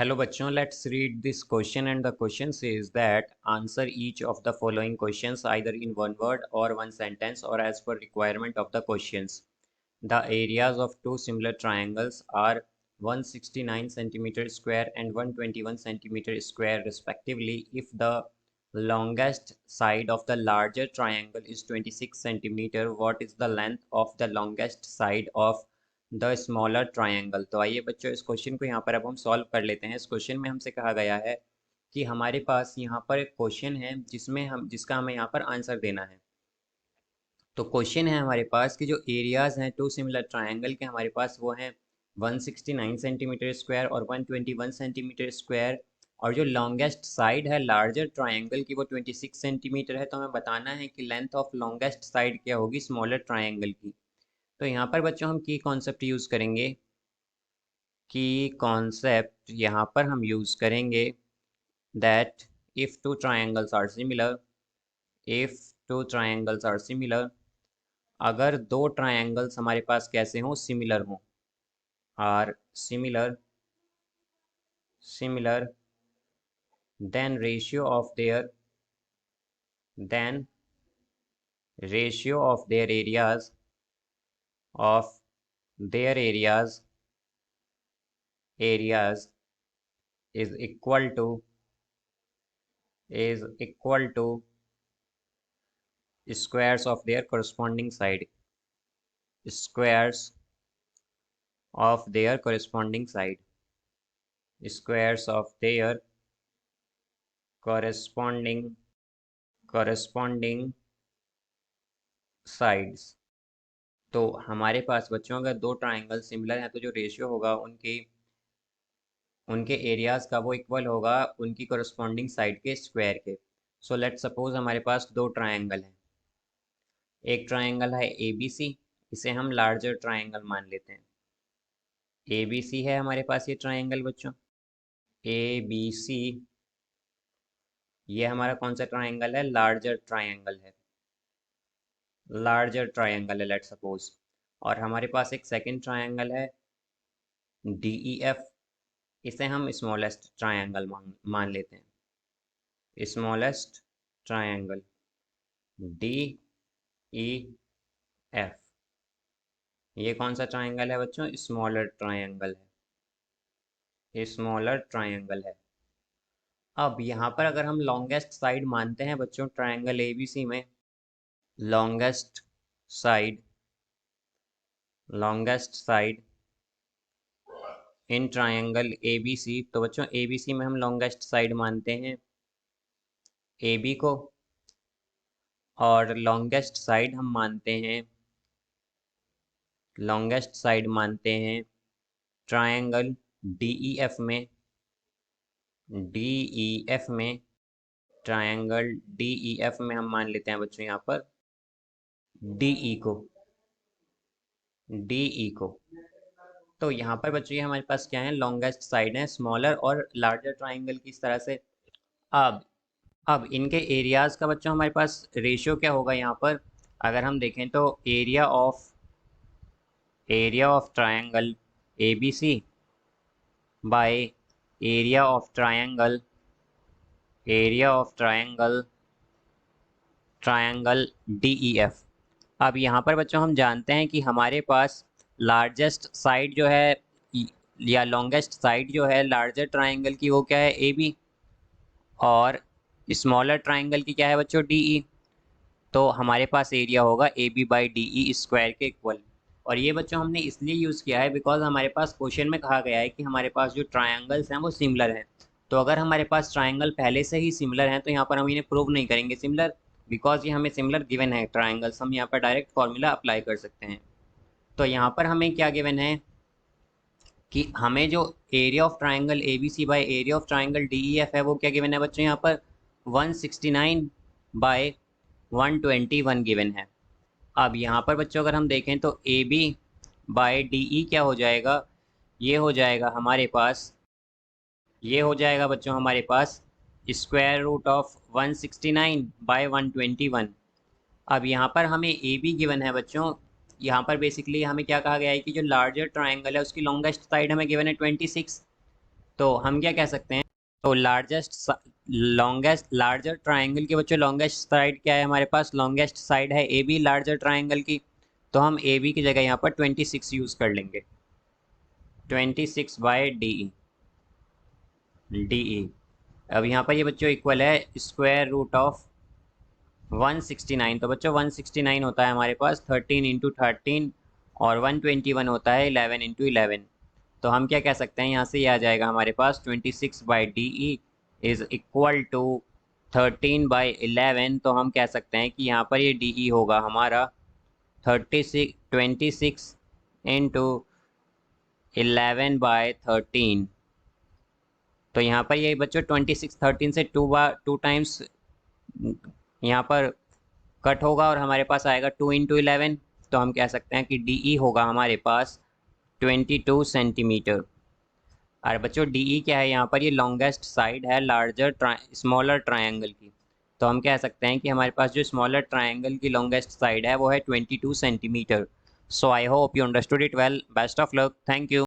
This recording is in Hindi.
Hello bachchon, let's read this question, and the question says that answer each of the following questions either in one word or one sentence or as per requirement of the questions. The areas of two similar triangles are 169 centimeter square and 121 centimeter square respectively. If the longest side of the larger triangle is 26 centimeter, what is the length of the longest side of the smaller triangle? तो आइए बच्चों इस क्वेश्चन को यहाँ पर अब हम सॉल्व कर लेते हैं। इस क्वेश्चन में हमसे कहा गया है कि हमारे पास यहाँ पर एक क्वेश्चन है जिसका हमें यहाँ पर आंसर देना है। तो क्वेश्चन है हमारे पास कि जो एरियाज हैं टू सिमिलर ट्रायंगल के हमारे पास वो हैं 169 सेंटीमीटर स्क्वायर और 121 सेंटीमीटर स्क्वायर, और जो लॉन्गेस्ट साइड है लार्जर ट्रायंगल की वो 26 सेंटीमीटर है। तो हमें बताना है कि लेंथ ऑफ लॉन्गेस्ट साइड क्या होगी स्मॉलर ट्रायंगल की। तो यहाँ पर बच्चों हम की कॉन्सेप्ट यूज़ करेंगे। की कॉन्सेप्ट यहाँ पर हम यूज़ करेंगे that if two triangles are similar, if two triangles are similar, अगर दो ट्रायंगल्स हमारे पास कैसे हों, सिमिलर हों, are similar, similar, then ratio of their, then ratio of their areas, of their areas, areas is equal to squares of their corresponding side, squares of their corresponding side, squares of their corresponding sides। तो हमारे पास बच्चों अगर दो ट्राइंगल सिमिलर हैं तो जो रेशियो होगा उनके एरियाज का वो इक्वल होगा उनकी corresponding साइड के स्क्वायर के। सो लेट सपोज हमारे पास दो ट्राइंगल हैं। एक ट्राइंगल है ABC, इसे हम लार्जर ट्राइंगल मान लेते हैं। ABC है हमारे पास ये ट्राइंगल बच्चों, ABC, ये हमारा कौन सा ट्राइंगल है? लार्जर ट्राइंगल है, लार्जर ट्राइंगल है लेट सपोज। और हमारे पास एक सेकंड ट्राइंगल है DEF, इसे हम स्मॉलेस्ट ट्राइंगल मान लेते हैं, स्मॉलेस्ट ट्राइंगल DEF। ये कौन सा ट्राइंगल है बच्चों? स्मॉलर ट्राइंगल है, स्मॉलर ट्राइंगल है। अब यहाँ पर अगर हम लॉन्गेस्ट साइड मानते हैं बच्चों ट्राइंगल ABC में, longest side, longest side in triangle ABC, तो बच्चों ABC में हम लॉन्गेस्ट साइड मानते हैं AB को, और लॉन्गेस्ट साइड हम मानते हैं, लॉन्गेस्ट साइड मानते हैं ट्राइंगल DEF में, DEF में, ट्राइंगल DEF में हम मान लेते हैं बच्चों यहाँ पर DE को, DE को। तो यहाँ पर बच्चों ये हमारे पास क्या है? लॉन्गेस्ट साइड है स्मॉलर और लार्जर ट्राइंगल की इस तरह से। अब इनके एरियाज का बच्चों हमारे पास रेशियो क्या होगा यहाँ पर? अगर हम देखें तो area of triangle ABC by area of triangle DEF। अब यहाँ पर बच्चों हम जानते हैं कि हमारे पास लार्जेस्ट साइड जो है या लॉन्गेस्ट साइड जो है लार्जर ट्राइंगल की वो क्या है? AB, और स्मॉलर ट्राइंगल की क्या है बच्चों? DE। तो हमारे पास एरिया होगा AB बाई DE स्क्वायर के इक्वल। और ये बच्चों हमने इसलिए यूज़ किया है बिकॉज हमारे पास क्वेश्चन में कहा गया है कि हमारे पास जो ट्रायंगल्स हैं वो सिमिलर हैं। तो अगर हमारे पास ट्रायंगल पहले से ही सिमिलर हैं तो यहाँ पर हम इन्हें प्रूव नहीं करेंगे सिमिलर, बिकॉज ये हमें सिमिलर गिवन है ट्रायंगल्स, हम यहाँ पर डायरेक्ट फॉर्मूला अप्लाई कर सकते हैं। तो यहाँ पर हमें क्या गिवन है कि हमें जो area of triangle ABC by area of triangle DEF है वो क्या गिवन है बच्चों? यहाँ पर 169 बाय 121 गिवन है। अब यहाँ पर बच्चों अगर हम देखें तो AB बाय DE क्या हो जाएगा? ये हो जाएगा हमारे पास, ये हो जाएगा बच्चों हमारे पास स्क्वायर रूट ऑफ 169 बाय 121। अब यहाँ पर हमें AB गिवन है बच्चों, यहाँ पर बेसिकली हमें क्या कहा गया है कि जो लार्जर ट्राइंगल है उसकी लॉन्गेस्ट साइड हमें गिवन है 26, तो हम क्या कह सकते हैं, तो लार्जर ट्राइंगल के बच्चों लॉन्गेस्ट साइड क्या है हमारे पास, लॉन्गेस्ट साइड है ए बी लार्जर ट्राइंगल की। तो हम ए बी की जगह यहाँ पर 26 यूज़ कर लेंगे, 26/DE। DE अब यहाँ पर ये बच्चों इक्वल है स्क्वायर रूट ऑफ 169। तो बच्चों 169 होता है हमारे पास 13 × 13, और 121 होता है 11 × 11। तो हम क्या कह सकते हैं, यहाँ से ये आ जाएगा हमारे पास 26/DE इज इक्वल टू 13/11। तो हम कह सकते हैं कि यहाँ पर ये DE होगा हमारा 26 इंटू 11/13। तो यहाँ पर ये बच्चों 26 13 से टू टाइम्स यहाँ पर कट होगा और हमारे पास आएगा 2 × 11। तो हम कह सकते हैं कि DE होगा हमारे पास 22 सेंटीमीटर। और बच्चों DE क्या है, यहाँ पर ये लॉन्गेस्ट साइड है स्मॉलर ट्रायंगल की। तो हम कह सकते हैं कि हमारे पास जो स्मॉलर ट्रायंगल की लॉन्गेस्ट साइड है वो है 22 centimetre. So I hope you understood it well. Best of luck. Thank you.